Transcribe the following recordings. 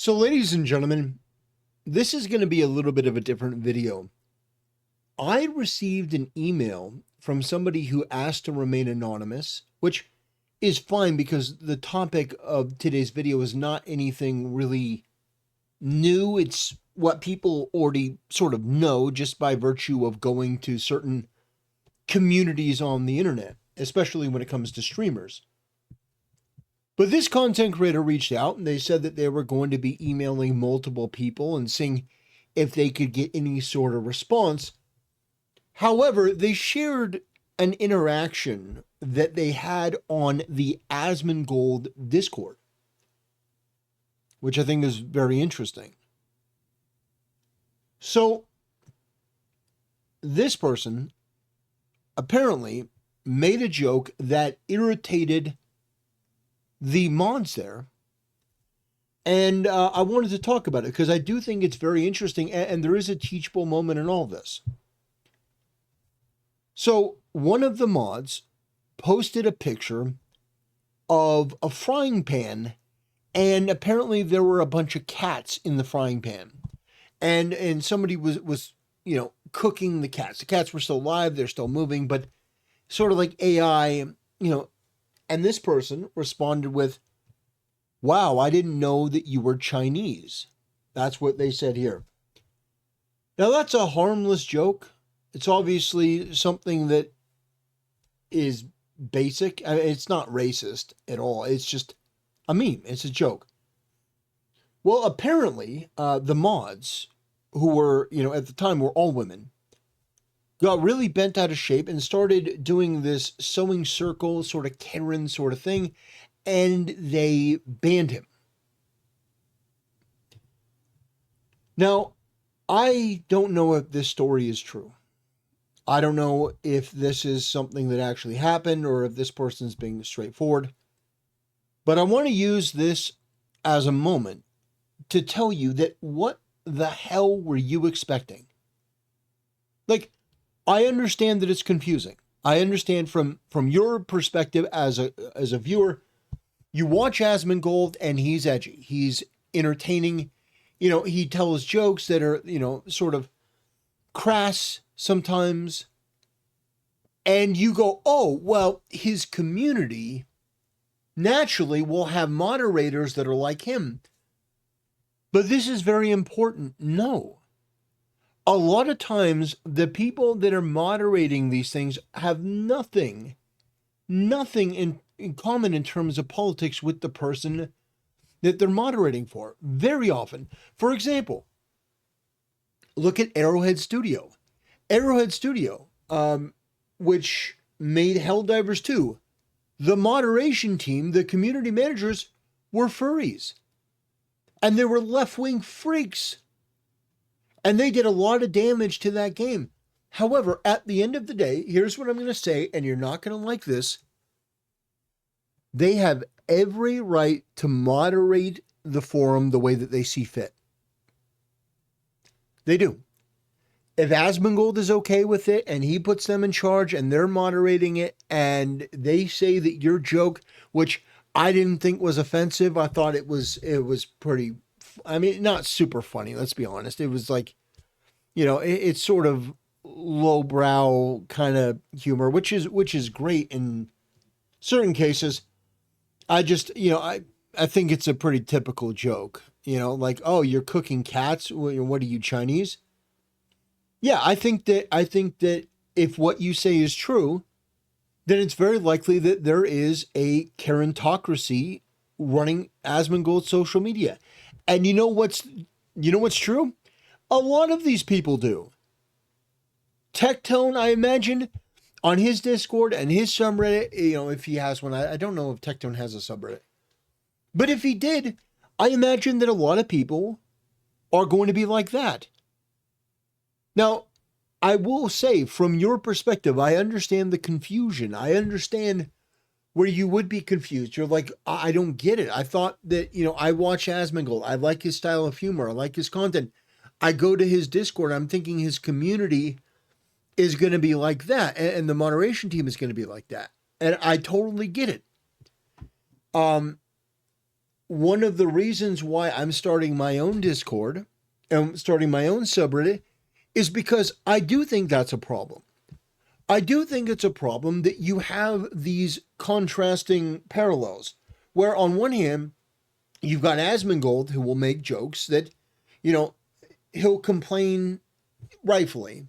So, ladies and gentlemen, this is going to be a little bit of a different video. I received an email from somebody who asked to remain anonymous, which is fine because the topic of today's video is not anything really new. It's what people already sort of know just by virtue of going to certain communities on the internet, especially when it comes to streamers. But this content creator reached out and they said that they were going to be emailing multiple people and seeing if they could get any sort of response. However, they shared an interaction that they had on the Asmongold Discord, which I think is very interesting. So, this person apparently made a joke that irritated the mods there. And I wanted to talk about it because I do think it's very interesting and there is a teachable moment in all this. So, one of the mods posted a picture of a frying pan, and apparently there were a bunch of cats in the frying pan. And somebody was cooking the cats. The cats were still alive, they're still moving, but sort of like AI, and this person responded with, "Wow, I didn't know that you were Chinese." That's what they said here. Now, that's a harmless joke. It's obviously something that is basic. I mean, it's not racist at all. It's just a meme. It's a joke. Well, apparently, the mods, who were, at the time were all women, got really bent out of shape and started doing this sewing circle, sort of Karen sort of thing, and they banned him. Now, I don't know if this story is true. I don't know if this is something that actually happened or if this person's being straightforward. But I want to use this as a moment to tell you that what the hell were you expecting? Like, I understand that it's confusing. I understand from your perspective as a viewer, you watch Asmongold and he's edgy. He's entertaining. He tells jokes that are, sort of crass sometimes. And you go, oh, well, his community naturally will have moderators that are like him. But this is very important. No. A lot of times, the people that are moderating these things have nothing in common in terms of politics with the person that they're moderating for. Very often. For example, look at Arrowhead Studio. Arrowhead Studio, which made Helldivers 2. The moderation team, the community managers, were furries. And they were left-wing freaks. And they did a lot of damage to that game. However, at the end of the day, here's what I'm going to say, and you're not going to like this. They have every right to moderate the forum the way that they see fit. They do. If Asmongold is okay with it and he puts them in charge and they're moderating it and they say that your joke, which I didn't think was offensive, I thought it was pretty, I mean, not super funny, let's be honest. It was like, it's sort of lowbrow kind of humor, which is great in certain cases. I just, I think it's a pretty typical joke, like, oh, you're cooking cats. What are you, Chinese? Yeah, I think that if what you say is true, then it's very likely that there is a Karentocracy running Asmongold social media. And you know what's true? A lot of these people do. Tectone, I imagine, on his Discord and his subreddit, if he has one, I don't know if Tectone has a subreddit. But if he did, I imagine that a lot of people are going to be like that. Now, I will say, from your perspective, I understand the confusion. I understand where you would be confused. You're like, I don't get it. I thought that, I watch Asmongold. I like his style of humor. I like his content. I go to his Discord. I'm thinking his community is going to be like that. And the moderation team is going to be like that. And I totally get it. one of the reasons why I'm starting my own Discord and starting my own subreddit is because I do think that's a problem. I do think it's a problem that you have these contrasting parallels, where on one hand, you've got Asmongold who will make jokes that, you know, he'll complain rightfully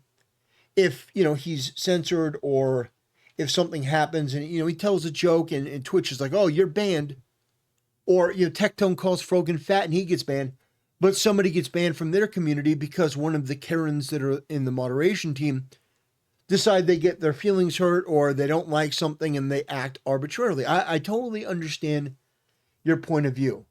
if, he's censored or if something happens and, he tells a joke and Twitch is like, oh, you're banned. Or, Tectone calls Frogan fat and he gets banned. But somebody gets banned from their community because one of the Karens that are in the moderation team decide they get their feelings hurt or they don't like something and they act arbitrarily. I totally understand your point of view.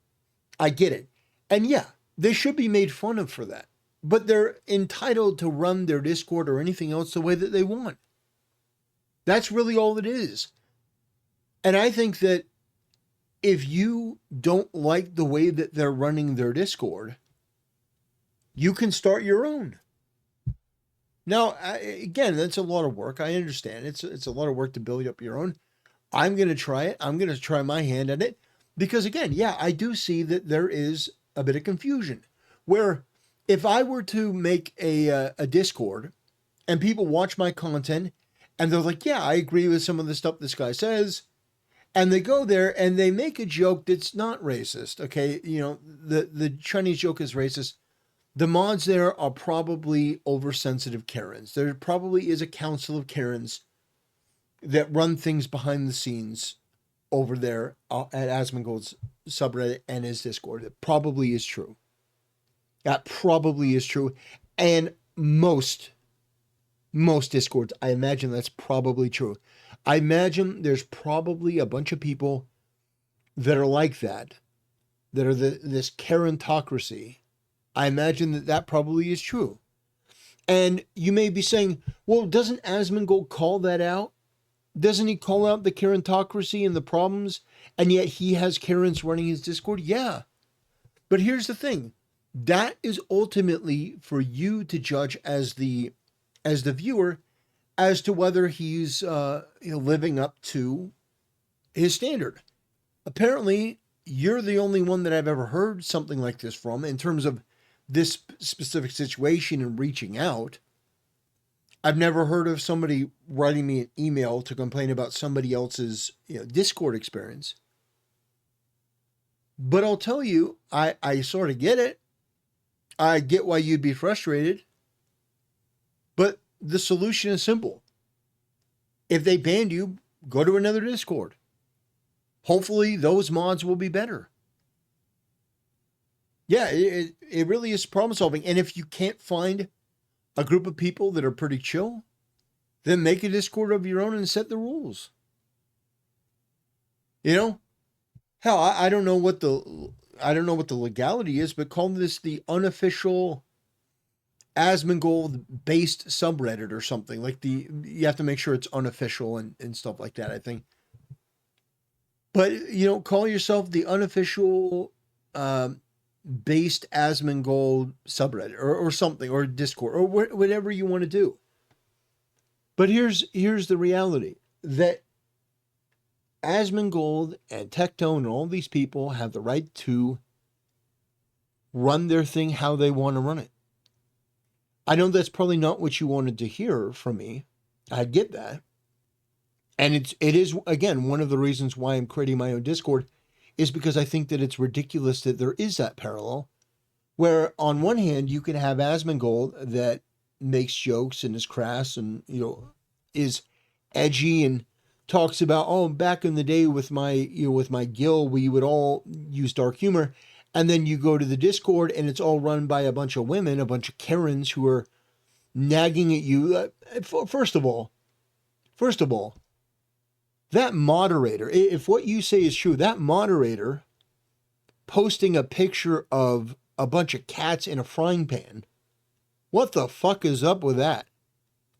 I get it. And yeah, they should be made fun of for that. But they're entitled to run their Discord or anything else the way that they want. That's really all it is. And I think that if you don't like the way that they're running their Discord, you can start your own. Now, again, that's a lot of work. I understand. It's a lot of work to build up your own. I'm going to try it. I'm going to try my hand at it. Because again, yeah, I do see that there is a bit of confusion. Where if I were to make a Discord and people watch my content and they're like, yeah, I agree with some of the stuff this guy says, and they go there and they make a joke that's not racist, okay? The Chinese joke is racist. The mods there are probably oversensitive Karens. There probably is a council of Karens that run things behind the scenes over there at Asmongold's subreddit and his Discord. It probably is true. That probably is true. And most Discords, I imagine that's probably true. I imagine there's probably a bunch of people that are like that are this Karentocracy. I imagine that probably is true. And you may be saying, well, doesn't Asmongold call that out? Doesn't he call out the Karentocracy and the problems? And yet he has Karens running his Discord? Yeah. But here's the thing. That is ultimately for you to judge as the viewer as to whether he's living up to his standard. Apparently, you're the only one that I've ever heard something like this from in terms of this specific situation and reaching out. I've never heard of somebody writing me an email to complain about somebody else's Discord experience. But I'll tell you, I sort of get it. I get why you'd be frustrated. But the solution is simple. If they banned you, go to another Discord. Hopefully those mods will be better. Yeah, it really is problem solving. And if you can't find a group of people that are pretty chill, then make a Discord of your own and set the rules. Hell, I don't know what the legality is, but call this the unofficial Asmongold based subreddit or something. Like you have to make sure it's unofficial and stuff like that, I think. But call yourself the unofficial based Asmongold subreddit or something, or Discord, or whatever you want to do. But here's the reality that Asmongold and Tectone and all these people have the right to run their thing how they want to run it. I know that's probably not what you wanted to hear from me. I get that. And it is, again, one of the reasons why I'm creating my own Discord is because I think that it's ridiculous that there is that parallel where on one hand you can have Asmongold that makes jokes and is crass and, is edgy and talks about, oh, back in the day with my guild, we would all use dark humor. And then you go to the Discord and it's all run by a bunch of women, a bunch of Karens who are nagging at you. First of all, that moderator, if what you say is true, that moderator posting a picture of a bunch of cats in a frying pan, what the fuck is up with that?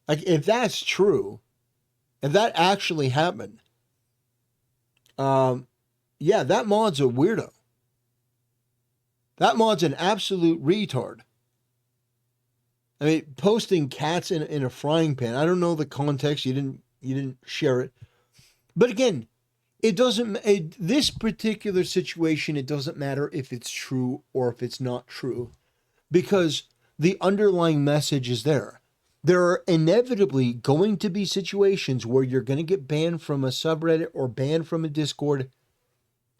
Like, if that's true, if that actually happened, yeah, that mod's a weirdo. That mod's an absolute retard. I mean, posting cats in a frying pan. I don't know the context. You didn't share it. But again, It doesn't, this particular situation, it doesn't matter if it's true or if it's not true, because the underlying message is there. There are inevitably going to be situations where you're going to get banned from a subreddit or banned from a Discord,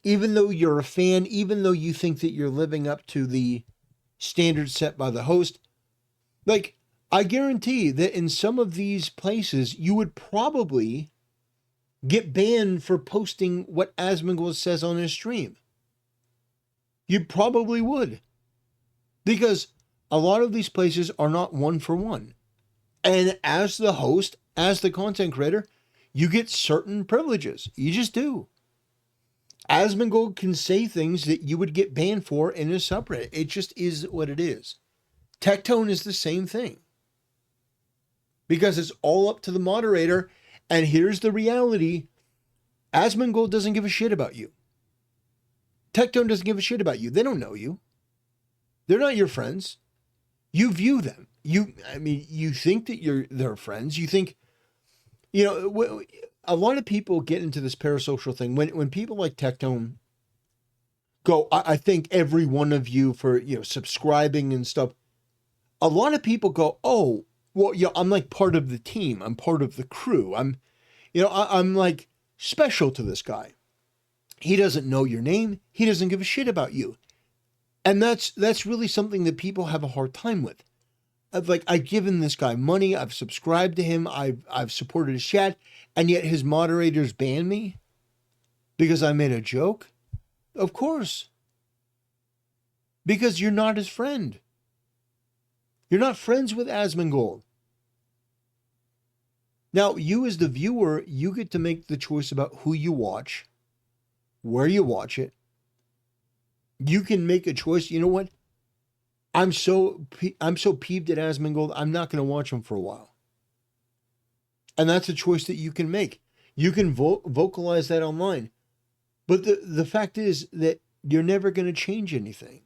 even though you're a fan, even though you think that you're living up to the standards set by the host. Like, I guarantee that in some of these places, you would probably get banned for posting what Asmongold says on his stream. You probably would. Because a lot of these places are not one for one. And as the host, as the content creator, you get certain privileges. You just do. Asmongold can say things that you would get banned for in a subreddit. It just is what it is. Tectone is the same thing. Because it's all up to the moderator. And here's the reality. Asmongold doesn't give a shit about you. Tectone doesn't give a shit about you. They don't know you. They're not your friends. You view them. You think that they're friends. You think, a lot of people get into this parasocial thing. When people like Tectone go, I thank every one of you for, subscribing and stuff. A lot of people go, oh, well, I'm like part of the team. I'm part of the crew. I'm like special to this guy. He doesn't know your name. He doesn't give a shit about you. And that's really something that people have a hard time with. I've given this guy money. I've subscribed to him. I've supported his chat. And yet his moderators ban me because I made a joke? Of course. Because you're not his friend. You're not friends with Asmongold. Now, you as the viewer, you get to make the choice about who you watch, where you watch it. You can make a choice. You know what? I'm so peeved at Asmongold, I'm not going to watch him for a while. And that's a choice that you can make. You can vocalize that online. But the fact is that you're never going to change anything.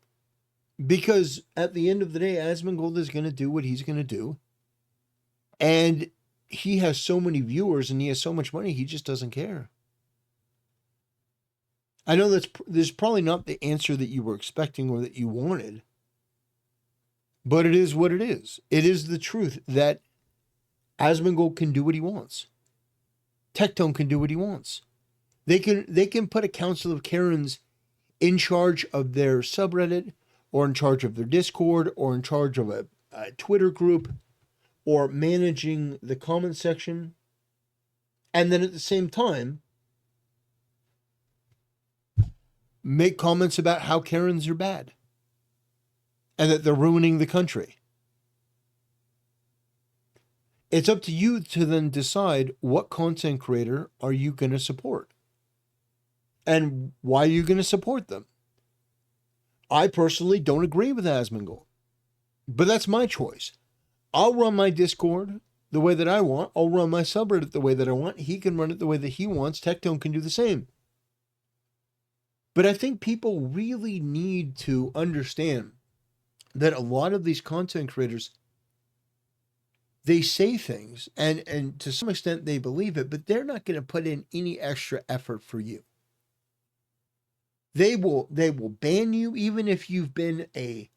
Because at the end of the day, Asmongold is going to do what he's going to do. And he has so many viewers and he has so much money, he just doesn't care. I know this is probably not the answer that you were expecting or that you wanted. But it is what it is. It is the truth that Asmongold can do what he wants. Tectone can do what he wants. They can put a council of Karens in charge of their subreddit, or in charge of their Discord, or in charge of a Twitter group, or managing the comment section. And then at the same time, make comments about how Karens are bad. And that they're ruining the country. It's up to you to then decide what content creator are you going to support. And why are you going to support them? I personally don't agree with Asmongold. But that's my choice. I'll run my Discord the way that I want. I'll run my subreddit the way that I want. He can run it the way that he wants. Tectone can do the same. But I think people really need to understand that a lot of these content creators, they say things and to some extent they believe it, but they're not going to put in any extra effort for you. They will ban you even if you've been a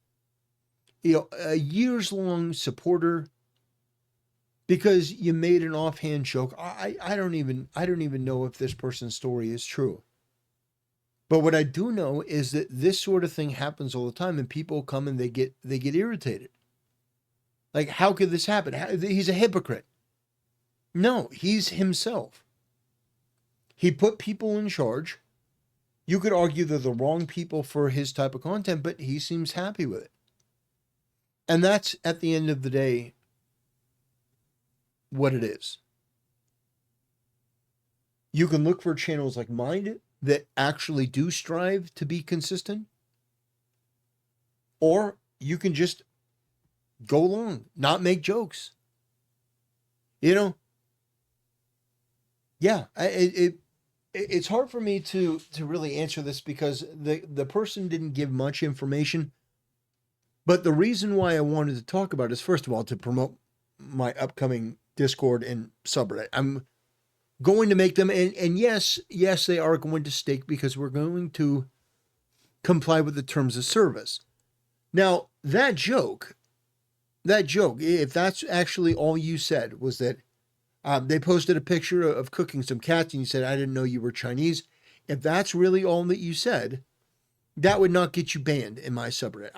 years long supporter because you made an offhand joke. I don't even know if this person's story is true. But what I do know is that this sort of thing happens all the time, and people come and they get irritated. Like, how could this happen? He's a hypocrite. No, he's himself. He put people in charge. You could argue they're the wrong people for his type of content, but he seems happy with it. And that's, at the end of the day, what it is. You can look for channels like mine that actually do strive to be consistent. Or you can just go along, not make jokes. Yeah, it's hard for me to really answer this because the person didn't give much information. But the reason why I wanted to talk about it is, first of all, to promote my upcoming Discord and subreddit. going to make them, and yes, they are going to stick because we're going to comply with the terms of service. Now, that joke, if that's actually all you said, was that they posted a picture of cooking some cats and you said, I didn't know you were Chinese. If that's really all that you said, that would not get you banned in my subreddit.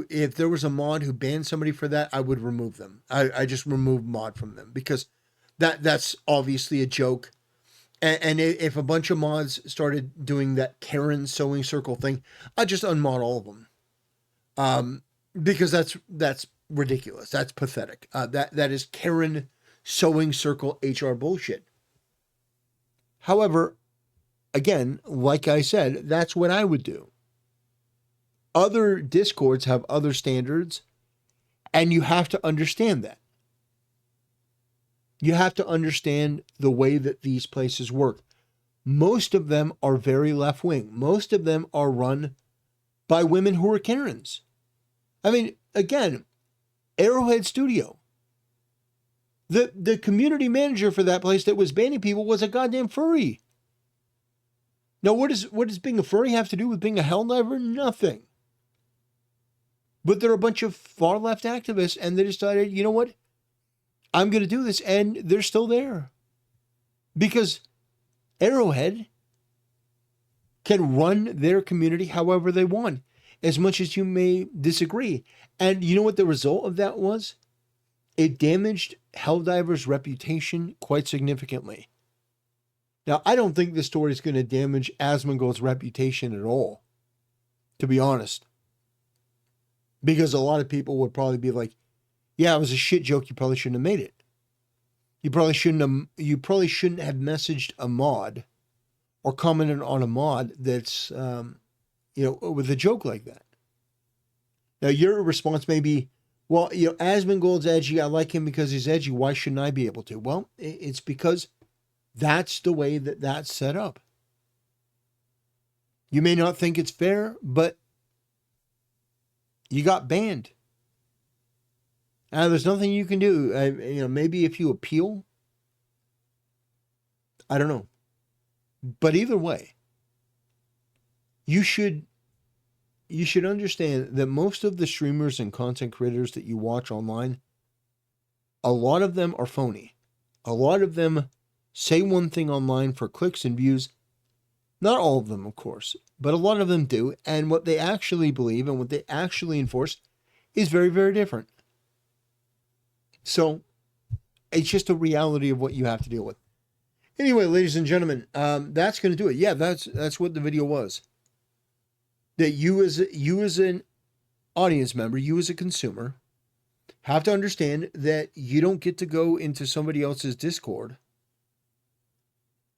If there was a mod who banned somebody for that, I would remove them. I just remove mod from them because that's obviously a joke. And if a bunch of mods started doing that Karen sewing circle thing, I'd just unmod all of them. Because that's ridiculous. That's pathetic. That is Karen sewing circle HR bullshit. However, again, like I said, that's what I would do. Other Discords have other standards, and you have to understand that. You have to understand the way that these places work. Most of them are very left-wing. Most of them are run by women who are Karens. I mean, again, Arrowhead Studio. The community manager for that place that was banning people was a goddamn furry. Now, what does being a furry have to do with being a helldiver? Nothing. But they're a bunch of far-left activists, and they decided, you know what? I'm going to do this, and they're still there. Because Arrowhead can run their community however they want, as much as you may disagree. And you know what the result of that was? It damaged Helldiver's reputation quite significantly. Now, I don't think this story is going to damage Asmongold's reputation at all, to be honest. Because a lot of people would probably be like, yeah, it was a shit joke. You probably shouldn't have made it. You probably shouldn't have messaged a mod or commented on a mod that's, with a joke like that. Now, your response may be, well, Asmongold's edgy. I like him because he's edgy. Why shouldn't I be able to? Well, it's because that's the way that's set up. You may not think it's fair, but you got banned. There's nothing you can do. Maybe if you appeal, I don't know. But either way, you should understand that most of the streamers and content creators that you watch online, a lot of them are phony. A lot of them say one thing online for clicks and views. Not all of them, of course, but a lot of them do. And what they actually believe and what they actually enforce is very, very different. So it's just a reality of what you have to deal with. Anyway, ladies and gentlemen, that's going to do it. Yeah, that's what the video was. That you as an audience member, you as a consumer, have to understand that you don't get to go into somebody else's Discord,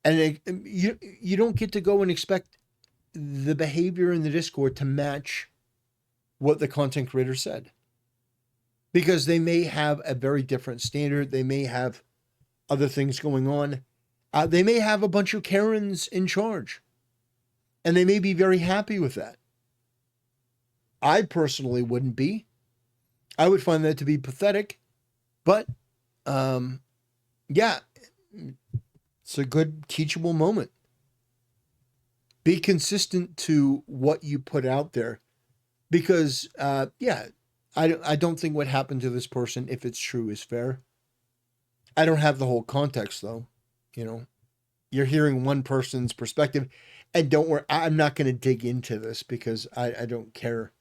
and you don't get to go and expect the behavior in the Discord to match what the content creator said. Because they may have a very different standard. They may have other things going on. They may have a bunch of Karens in charge. And they may be very happy with that. I personally wouldn't be. I would find that to be pathetic. But, yeah, it's a good teachable moment. Be consistent to what you put out there. Because, I don't think what happened to this person, if it's true, is fair. I don't have the whole context, though. You're hearing one person's perspective. And don't worry, I'm not going to dig into this because I don't care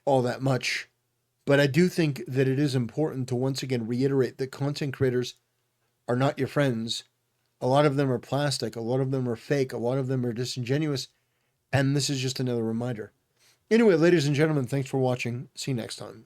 all that much. But I do think that it is important to once again reiterate that content creators are not your friends. A lot of them are plastic. A lot of them are fake. A lot of them are disingenuous. And this is just another reminder. Anyway, ladies and gentlemen, thanks for watching. See you next time.